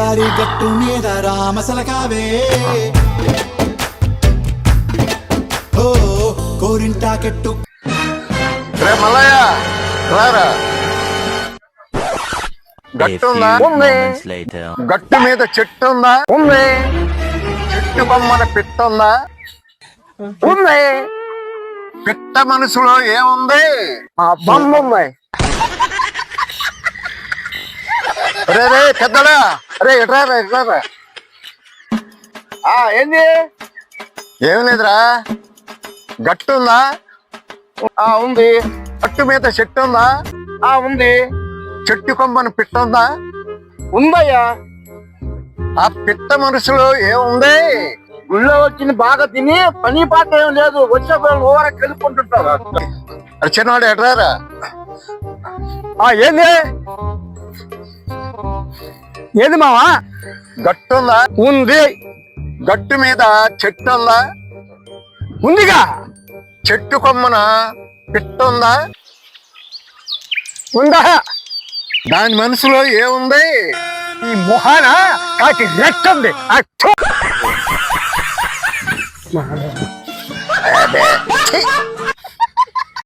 గోదారి గట్టు మీద రామసలకావే ఓ కోరింటాకెట్టు రే మల్లయ్య రారా. గట్టు ఉందా? ఉంది. గట్టు మీద చెట్టు ఉందా? ఉంది. చెట్టు బొమ్మన పిట్ట ఉందా? ఉంది. పిట్ట మనసులో ఏముంది? బొమ్మ ఉంది. రే రే పెద్దడా, రే ఎట్రారా ఎట్రారా. ఏంది? ఏం లేదురా. గట్టు ఉందా? ఉంది. గట్టు మీద చెట్టు ఉందా? ఉంది. చెట్టు కొమ్మని పిట్ట ఉందా? ఉందయ్యా. ఆ పిట్ట మనసులో ఏముంది? గుళ్ళో వచ్చింది బాగా తిని పని పాట ఏం లేదు, వచ్చే ఓవర కలుపుకుంటుంటారు. అది చిన్నవాడు ఎట్రారా. ఏంది ఏది మావా? గట్టు ఉందా? ఉంది. గట్టు మీద చెట్టు ఉందా? ఉందిగా. చెట్టు కొమ్మన పిట్ట ఉందా? ఉందా. దాని మనసులో ఏముంది? ఈ మొహాన కాకి రెక్కుంది.